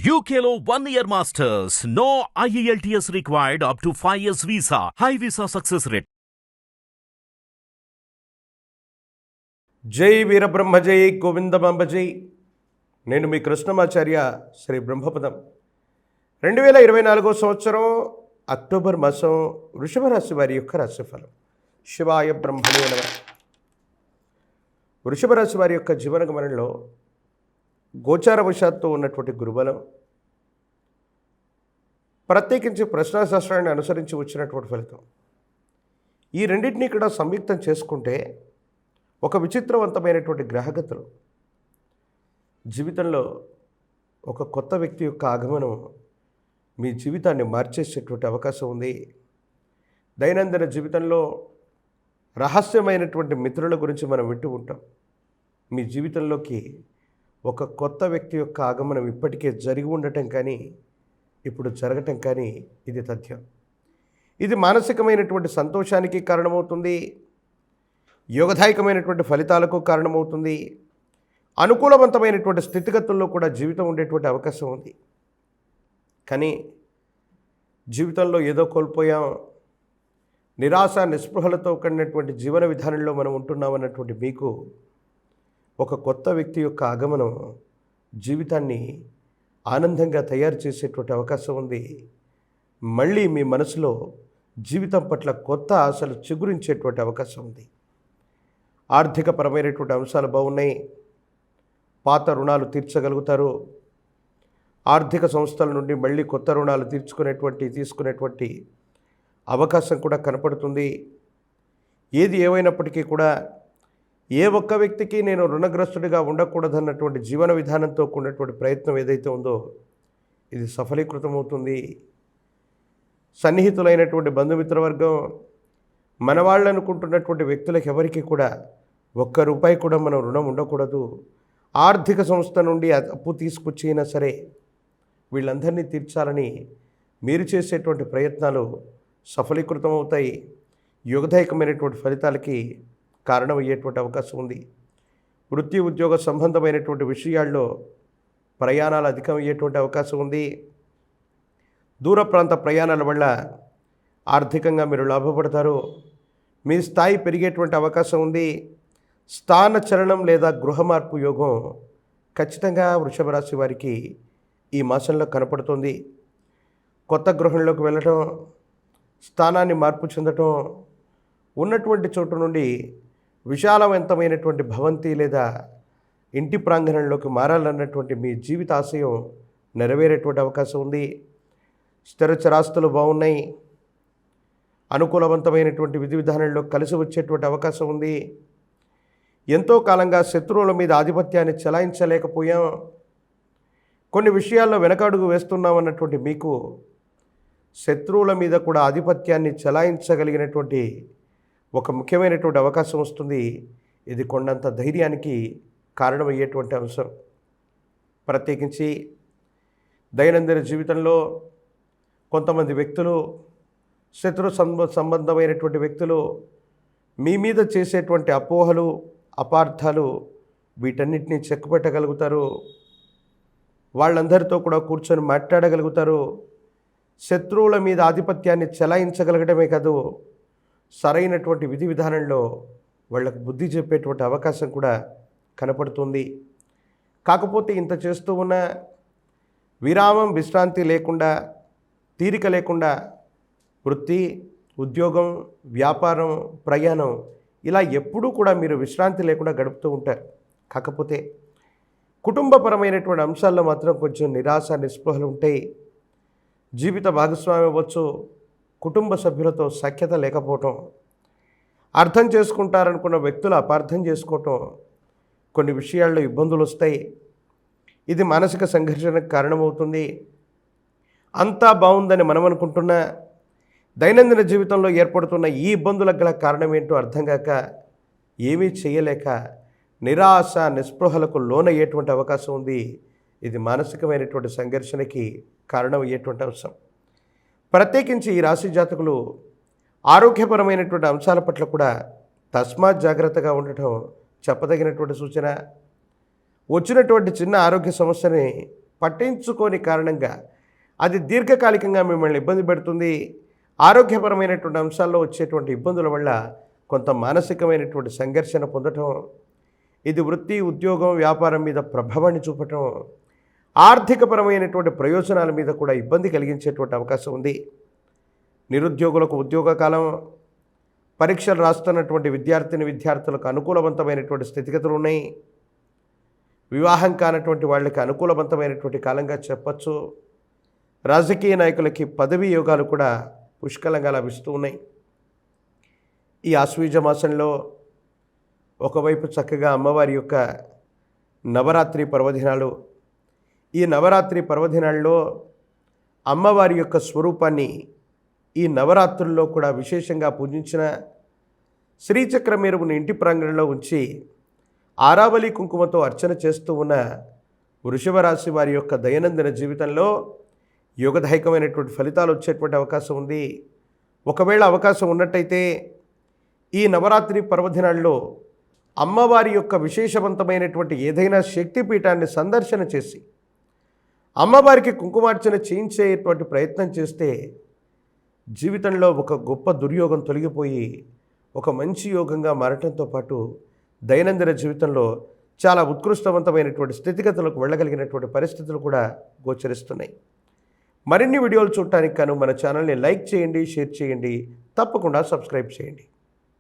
UKLO 1 year masters. No IELTS required up to 5 years visa. High visa success rate. జై వీరబ్రహ్మ జై గోవిందమాంబ జై. నేను మీ కృష్ణమాచార్య శ్రీ బ్రహ్మపదం. 2024 సంవత్సరం అక్టోబర్ మాసం వృషభ రాశి వారి యొక్క రాశిఫలం. శివాయ బ్రహ్మణే నమః. వృషభ రాశి వారి యొక్క జీవన గమనంలో గోచారవశాత్తు ఉన్నటువంటి గురుబలం, ప్రత్యేకించి ప్రశ్నాశాస్త్రాన్ని అనుసరించి వచ్చినటువంటి ఫలితం, ఈ రెండింటినీ కూడా సంయుక్తం చేసుకుంటే ఒక విచిత్రవంతమైనటువంటి గ్రహగతులు జీవితంలో ఒక కొత్త వ్యక్తి యొక్క ఆగమనం మీ జీవితాన్ని మార్చేసేటువంటి అవకాశం ఉంది. దైనందిన జీవితంలో రహస్యమైనటువంటి మిత్రుల గురించి మనం వింటూ ఉంటాం. మీ జీవితంలోకి ఒక కొత్త వ్యక్తి యొక్క ఆగమనం ఇప్పటికే జరిగి ఉండటం కానీ ఇప్పుడు జరగటం కానీ ఇది తథ్యం. ఇది మానసికమైనటువంటి సంతోషానికి కారణమవుతుంది, యోగదాయకమైనటువంటి ఫలితాలకు కారణమవుతుంది, అనుకూలవంతమైనటువంటి స్థితిగతుల్లో కూడా జీవితం ఉండేటువంటి అవకాశం ఉంది. కానీ జీవితంలో ఏదో కోల్పోయాం, నిరాశ నిస్పృహలతో కూడినటువంటి జీవన విధానంలో మనం ఉంటున్నామన్నటువంటి మీకు ఒక కొత్త వ్యక్తి యొక్క ఆగమనం జీవితాన్ని ఆనందంగా తయారు చేసేటువంటి అవకాశం ఉంది. మళ్ళీ మీ మనసులో జీవితం పట్ల కొత్త ఆశలు చిగురించేటువంటి అవకాశం ఉంది. ఆర్థికపరమైనటువంటి అంశాలు బాగున్నాయి. పాత రుణాలు తీర్చగలుగుతారు. ఆర్థిక సంస్థల నుండి మళ్ళీ కొత్త రుణాలు తీసుకునేటువంటి అవకాశం కూడా కనపడుతుంది. ఏది ఏమైనప్పటికీ కూడా ఏ ఒక్క వ్యక్తికి నేను రుణగ్రస్తుడిగా ఉండకూడదన్నటువంటి జీవన విధానంతో కూడినటువంటి ప్రయత్నం ఏదైతే ఉందో ఇది సఫలీకృతమవుతుంది. సన్నిహితులైనటువంటి బంధుమిత్రవర్గం, మన వాళ్ళు అనుకుంటున్నటువంటి వ్యక్తులకు ఎవరికి కూడా ఒక్క రూపాయి కూడా మనం రుణం ఉండకూడదు. ఆర్థిక సంస్థ నుండి అప్పు తీసుకొచ్చినా సరే వీళ్ళందరినీ తీర్చాలని మీరు చేసేటువంటి ప్రయత్నాలు సఫలీకృతమవుతాయి. యోగదాయకమైనటువంటి ఫలితాలకి కారణమయ్యేటువంటి అవకాశం ఉంది. వృత్తి ఉద్యోగ సంబంధమైనటువంటి విషయాల్లో ప్రయాణాలు అధికమయ్యేటువంటి అవకాశం ఉంది. దూర ప్రాంత ప్రయాణాల వల్ల ఆర్థికంగా మీరు లాభపడతారు. మీ స్థాయి పెరిగేటువంటి అవకాశం ఉంది. స్థాన చలనం లేదా గృహ మార్పు యోగం ఖచ్చితంగా వృషభ రాశి వారికి ఈ మాసంలో కనపడుతుంది. కొత్త గృహంలోకి వెళ్ళటం, స్థానాన్ని మార్పు చెందటం, ఉన్నటువంటి చోటు నుండి విశాలవంతమైనటువంటి భవంతి లేదా ఇంటి ప్రాంగణంలోకి మారాలన్నటువంటి మీ జీవిత ఆశయం నెరవేరేటువంటి అవకాశం ఉంది. స్థిరచరాస్తులు బాగున్నాయి. అనుకూలవంతమైనటువంటి విధి విధానంలో కలిసి వచ్చేటువంటి అవకాశం ఉంది. ఎంతో కాలంగా శత్రువుల మీద ఆధిపత్యాన్ని చెలాయించలేకపోయాం, కొన్ని విషయాల్లో వెనకడుగు వేస్తున్నామన్నటువంటి మీకు శత్రువుల మీద కూడా ఆధిపత్యాన్ని చెలాయించగలిగినటువంటి ఒక ముఖ్యమైనటువంటి అవకాశం వస్తుంది. ఇది కొండంత ధైర్యానికి కారణమయ్యేటువంటి అంశం. ప్రత్యేకించి దైనందిన జీవితంలో కొంతమంది వ్యక్తులు, శత్రు సంబంధమైనటువంటి వ్యక్తులు మీ మీద చేసేటువంటి అపోహలు, అపార్థాలు వీటన్నిటినీ చెక్కుపెట్టగలుగుతారు. వాళ్ళందరితో కూడా కూర్చొని మాట్లాడగలుగుతారు. శత్రువుల మీద ఆధిపత్యాన్ని చెలాయించగలగడమే కాదు, సరైనటువంటి విధి విధానంలో వాళ్ళకు బుద్ధి చెప్పేటువంటి అవకాశం కూడా కనపడుతుంది. కాకపోతే ఇంత చేస్తూ ఉన్న విరామం, విశ్రాంతి లేకుండా, తీరిక లేకుండా వృత్తి, ఉద్యోగం, వ్యాపారం, ప్రయాణం ఇలా ఎప్పుడూ కూడా మీరు విశ్రాంతి లేకుండా గడుపుతూ ఉంటారు. కాకపోతే కుటుంబపరమైనటువంటి అంశాల్లో మాత్రం కొంచెం నిరాశ నిస్పృహలు ఉంటాయి. జీవిత భాగస్వామి అవ్వచ్చు, కుటుంబ సభ్యులతో సఖ్యత లేకపోవటం, అర్థం చేసుకుంటారనుకున్న వ్యక్తులు అపార్థం చేసుకోవటం, కొన్ని విషయాల్లో ఇబ్బందులు వస్తాయి. ఇది మానసిక సంఘర్షణకు కారణమవుతుంది. అంతా బాగుందని మనం అనుకుంటున్నా దైనందిన జీవితంలో ఏర్పడుతున్న ఈ ఇబ్బందులకు గల కారణం ఏంటో అర్థం కాక ఏమీ చేయలేక నిరాశ నిస్పృహలకు లోనయ్యేటువంటి అవకాశం ఉంది. ఇది మానసికమైనటువంటి సంఘర్షణకి కారణమయ్యేటువంటి అంశం. ప్రత్యేకించి ఈ రాశి జాతకులు ఆరోగ్యపరమైనటువంటి అంశాల పట్ల కూడా తస్మాత్ జాగ్రత్తగా ఉండటం చెప్పదగినటువంటి సూచన. వచ్చినటువంటి చిన్న ఆరోగ్య సమస్యని పట్టించుకోని కారణంగా అది దీర్ఘకాలికంగా మిమ్మల్ని ఇబ్బంది పెడుతుంది. ఆరోగ్యపరమైనటువంటి అంశాల్లో వచ్చేటువంటి ఇబ్బందుల వల్ల కొంత మానసికమైనటువంటి సంఘర్షణ పొందటం, ఇది వృత్తి, ఉద్యోగం, వ్యాపారం మీద ప్రభావాన్ని చూపటం, ఆర్థికపరమైనటువంటి ప్రయోజనాల మీద కూడా ఇబ్బంది కలిగించేటువంటి అవకాశం ఉంది. నిరుద్యోగులకు ఉద్యోగ కాలం, పరీక్షలు రాస్తున్నటువంటి విద్యార్థులకు అనుకూలవంతమైనటువంటి స్థితిగతులు ఉన్నాయి. వివాహం కానటువంటి వాళ్ళకి అనుకూలవంతమైనటువంటి కాలంగా చెప్పచ్చు. రాజకీయ నాయకులకి పదవీ యోగాలు కూడా పుష్కలంగా లభిస్తూ ఉన్నాయి. ఈ ఆశ్వీజ మాసంలో ఒకవైపు చక్కగా అమ్మవారి యొక్క నవరాత్రి పర్వదినాలు, ఈ నవరాత్రి పర్వదినాల్లో అమ్మవారి యొక్క స్వరూపాన్ని ఈ నవరాత్రుల్లో కూడా విశేషంగా పూజించిన శ్రీచక్ర మేరుని ఇంటి ప్రాంగణంలో ఉంచి ఆరావళి కుంకుమతో అర్చన చేస్తూ ఉన్న వృషభ రాశి వారి యొక్క దైనందిన జీవితంలో యోగదాయకమైనటువంటి ఫలితాలు వచ్చేటువంటి అవకాశం ఉంది. ఒకవేళ అవకాశం ఉన్నట్టయితే ఈ నవరాత్రి పర్వదినాల్లో అమ్మవారి యొక్క విశేషవంతమైనటువంటి ఏదైనా శక్తిపీఠాన్ని సందర్శన చేసి అమ్మవారికి కుంకుమార్చన చేయించేటువంటి ప్రయత్నం చేస్తే జీవితంలో ఒక గొప్ప దుర్యోగం తొలగిపోయి ఒక మంచి యోగంగా మారటంతో పాటు దైనందిన జీవితంలో చాలా ఉత్కృష్టవంతమైనటువంటి స్థితిగతులకు వెళ్ళగలిగినటువంటి పరిస్థితులు కూడా గోచరిస్తున్నాయి. మరిన్ని వీడియోలు చూడటానికి గాను మన ఛానల్ని లైక్ చేయండి, షేర్ చేయండి, తప్పకుండా సబ్స్క్రైబ్ చేయండి.